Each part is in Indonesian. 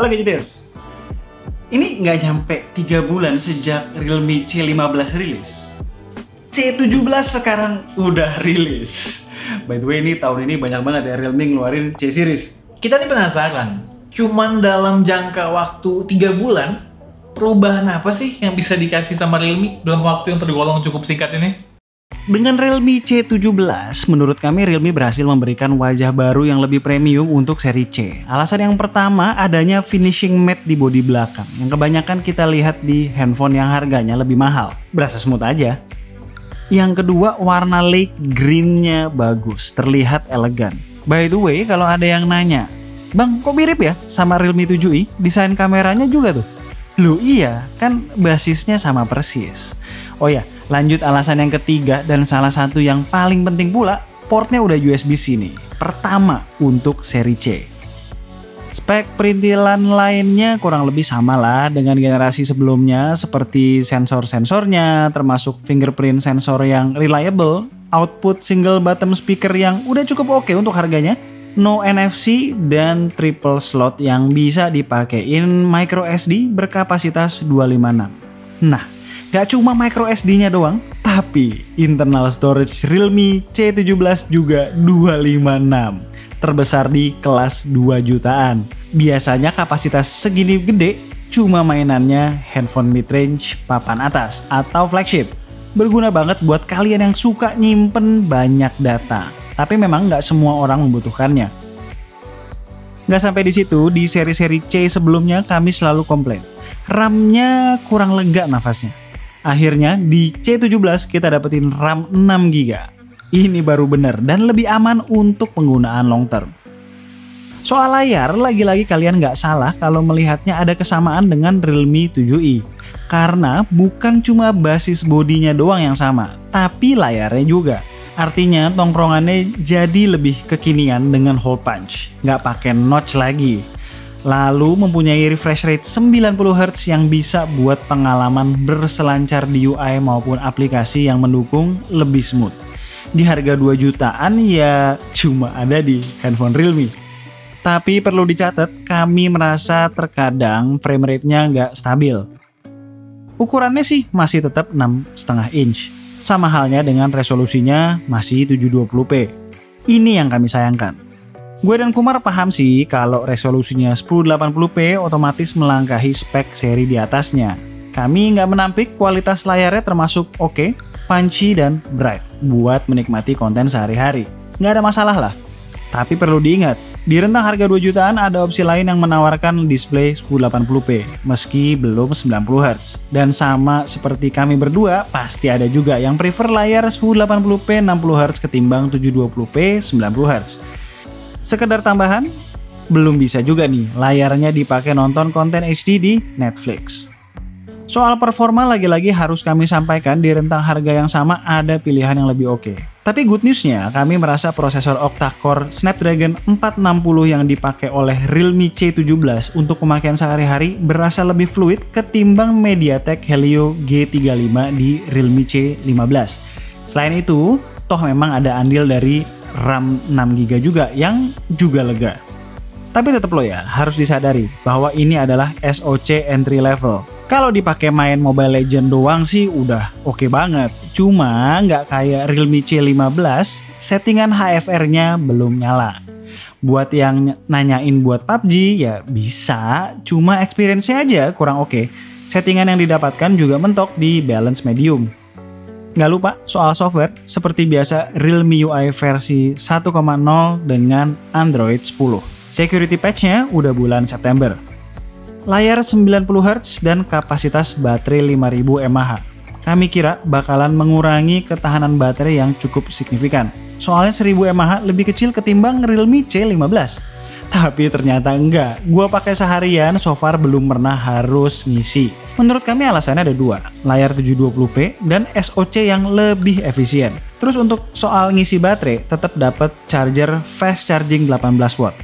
Halo Gadgeters. Ini nggak nyampe 3 bulan sejak Realme C15 rilis. C17 sekarang udah rilis. By the way, ini tahun ini banyak banget ya Realme ngeluarin C series. Kita nih penasaran, cuman dalam jangka waktu 3 bulan, perubahan apa sih yang bisa dikasih sama Realme dalam waktu yang tergolong cukup singkat ini? Dengan Realme C17, menurut kami Realme berhasil memberikan wajah baru yang lebih premium untuk seri C. Alasan yang pertama, adanya finishing matte di bodi belakang, yang kebanyakan kita lihat di handphone yang harganya lebih mahal. Berasa smooth aja. Yang kedua, warna lake green-nya bagus, terlihat elegan. By the way, kalau ada yang nanya, Bang, kok mirip ya sama Realme 7i? Desain kameranya juga tuh. Loh iya, kan basisnya sama persis. Oh ya, lanjut alasan yang ketiga dan salah satu yang paling penting pula, portnya udah USB-C nih. Pertama untuk seri C. Spek perintilan lainnya kurang lebih sama lah dengan generasi sebelumnya, seperti sensor-sensornya, termasuk fingerprint sensor yang reliable, output single bottom speaker yang udah cukup oke untuk harganya, no NFC, dan triple slot yang bisa dipakein micro SD berkapasitas 256. Nah, gak cuma micro SD-nya doang, tapi internal storage Realme C17 juga 256. Terbesar di kelas 2 jutaan. Biasanya kapasitas segini gede cuma mainannya handphone mid-range papan atas atau flagship. Berguna banget buat kalian yang suka nyimpen banyak data. Tapi memang nggak semua orang membutuhkannya. Nggak sampai di situ, di seri-seri C sebelumnya kami selalu komplain. RAM-nya kurang lega nafasnya. Akhirnya di C17 kita dapetin RAM 6GB. Ini baru bener dan lebih aman untuk penggunaan long term. Soal layar, lagi-lagi kalian nggak salah kalau melihatnya ada kesamaan dengan Realme 7i. Karena bukan cuma basis bodinya doang yang sama, tapi layarnya juga. Artinya tongkrongannya jadi lebih kekinian dengan hole punch, nggak pakai notch lagi. Lalu mempunyai refresh rate 90Hz yang bisa buat pengalaman berselancar di UI maupun aplikasi yang mendukung lebih smooth. Di harga 2 jutaan ya cuma ada di handphone Realme. Tapi perlu dicatat, kami merasa terkadang frame rate-nya nggak stabil. Ukurannya sih masih tetap 6,5 inch. Sama halnya dengan resolusinya masih 720p. Ini yang kami sayangkan. Gue dan Kumar paham sih kalau resolusinya 1080p otomatis melangkahi spek seri di atasnya. Kami nggak menampik kualitas layarnya termasuk oke, punchy, dan bright buat menikmati konten sehari-hari. Nggak ada masalah lah. Tapi perlu diingat, di rentang harga 2 jutaan ada opsi lain yang menawarkan display 1080p meski belum 90Hz. Dan sama seperti kami berdua, pasti ada juga yang prefer layar 1080p 60Hz ketimbang 720p 90Hz. Sekedar tambahan, belum bisa juga nih layarnya dipakai nonton konten HD di Netflix. Soal performa lagi-lagi harus kami sampaikan di rentang harga yang sama ada pilihan yang lebih oke. Tapi good newsnya, kami merasa prosesor octa-core Snapdragon 460 yang dipakai oleh Realme C17 untuk pemakaian sehari-hari berasa lebih fluid ketimbang MediaTek Helio G35 di Realme C15. Selain itu, toh memang ada andil dari RAM 6GB juga yang juga lega. Tapi tetap lo ya, harus disadari bahwa ini adalah SoC entry level. Kalau dipakai main Mobile Legends doang sih udah oke banget. Cuma nggak kayak Realme C15, settingan HFR-nya belum nyala. Buat yang nanyain buat PUBG ya bisa, cuma experience-nya aja kurang oke. Settingan yang didapatkan juga mentok di balance medium. Nggak lupa soal software, seperti biasa Realme UI versi 1.0 dengan Android 10. Security patch-nya udah bulan September. Layar 90Hz dan kapasitas baterai 5000 mAh. Kami kira bakalan mengurangi ketahanan baterai yang cukup signifikan. Soalnya 1000 mAh lebih kecil ketimbang Realme C15. Tapi ternyata enggak. Gua pakai seharian, so far belum pernah harus ngisi. Menurut kami alasannya ada dua. Layar 720p dan SoC yang lebih efisien. Terus untuk soal ngisi baterai, tetap dapat charger fast charging 18 watt.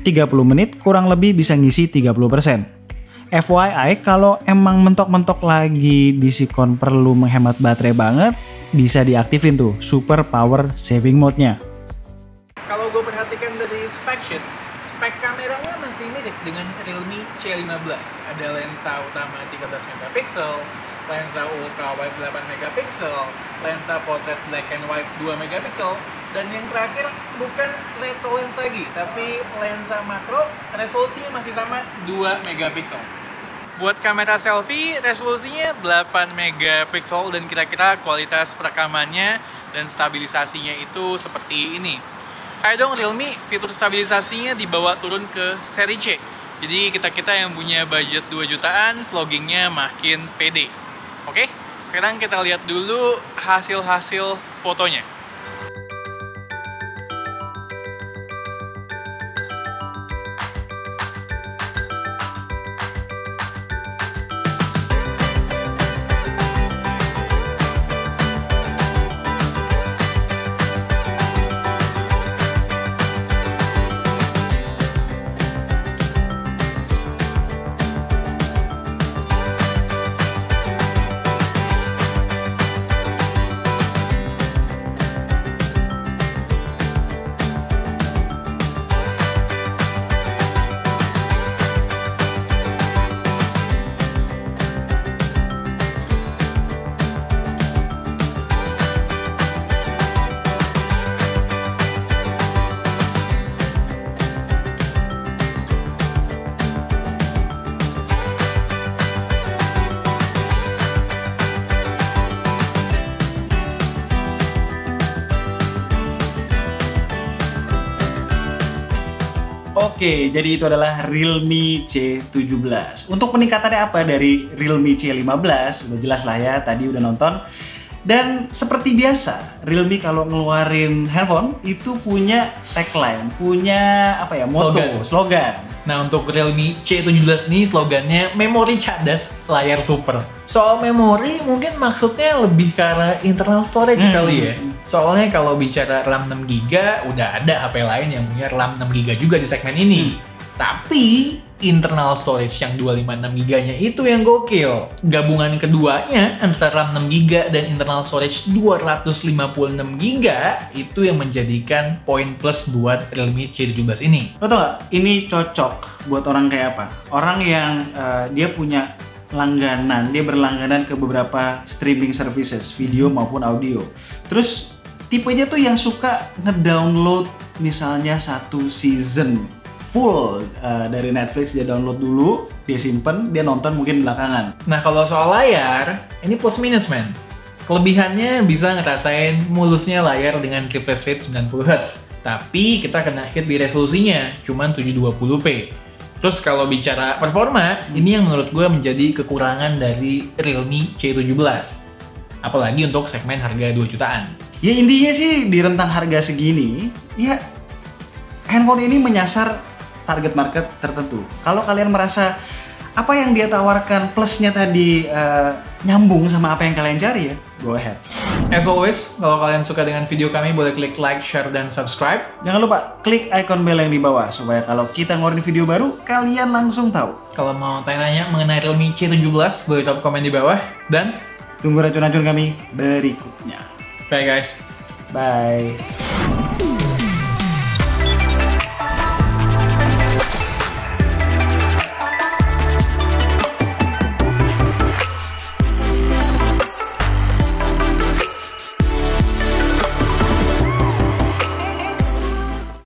30 menit kurang lebih bisa ngisi 30%. FYI, kalau emang mentok-mentok lagi di Sikon perlu menghemat baterai banget, bisa diaktifin tuh Super Power Saving Mode-nya. Kalau gue perhatikan dari spec sheet Spek kameranya masih mirip dengan Realme C15. Ada lensa utama 13 megapiksel, lensa ultra wide 8 megapiksel, lensa portrait black and white 2 megapiksel, dan yang terakhir bukan retro lens lagi, tapi lensa makro, resolusinya masih sama 2 megapiksel. Buat kamera selfie, resolusinya 8 megapiksel dan kira-kira kualitas perekamannya dan stabilisasinya itu seperti ini. Ayo dong Realme, fitur stabilisasinya dibawa turun ke seri C. Jadi kita-kita yang punya budget 2 jutaan, vloggingnya makin pede. Oke, sekarang kita lihat dulu hasil-hasil fotonya. Oke, jadi itu adalah Realme C17. Untuk peningkatannya apa dari Realme C15? Udah jelas lah ya, tadi udah nonton. Dan seperti biasa, Realme kalau ngeluarin handphone itu punya tagline, punya apa ya, motto, slogan. Nah, untuk Realme C17 nih slogannya memori cadas, layar super. Soal memori mungkin maksudnya lebih ke arah internal storage kali ya. Soalnya kalau bicara RAM 6GB, udah ada HP lain yang punya RAM 6GB juga di segmen ini. Tapi internal storage yang 256GB-nya itu yang gokil. Gabungan keduanya antara RAM 6GB dan internal storage 256GB itu yang menjadikan poin plus buat Realme C17 ini. Lo tau gak? Ini cocok buat orang kayak apa? Orang yang dia punya langganan, dia berlangganan ke beberapa streaming services, video maupun audio. Terus tipenya tuh yang suka ngedownload misalnya satu season full dari Netflix, dia download dulu, dia simpen, dia nonton mungkin belakangan. Nah, kalau soal layar, ini plus minus men. Kelebihannya bisa ngerasain mulusnya layar dengan refresh rate 90Hz. Tapi kita kena hit di resolusinya, cuman 720p. Terus kalau bicara performa, ini yang menurut gue menjadi kekurangan dari Realme C17. Apalagi untuk segmen harga 2 jutaan. Ya intinya sih di rentang harga segini, ya handphone ini menyasar target market tertentu. Kalau kalian merasa apa yang dia tawarkan plusnya tadi nyambung sama apa yang kalian cari ya, go ahead. As always, kalau kalian suka dengan video kami boleh klik like, share, dan subscribe. Jangan lupa klik icon bell yang di bawah supaya kalau kita ngeluarin video baru, kalian langsung tahu. Kalau mau tanya-tanya mengenai Realme C17, boleh drop komen di bawah. Dan tunggu racun-racun kami berikutnya. bye guys. Bye.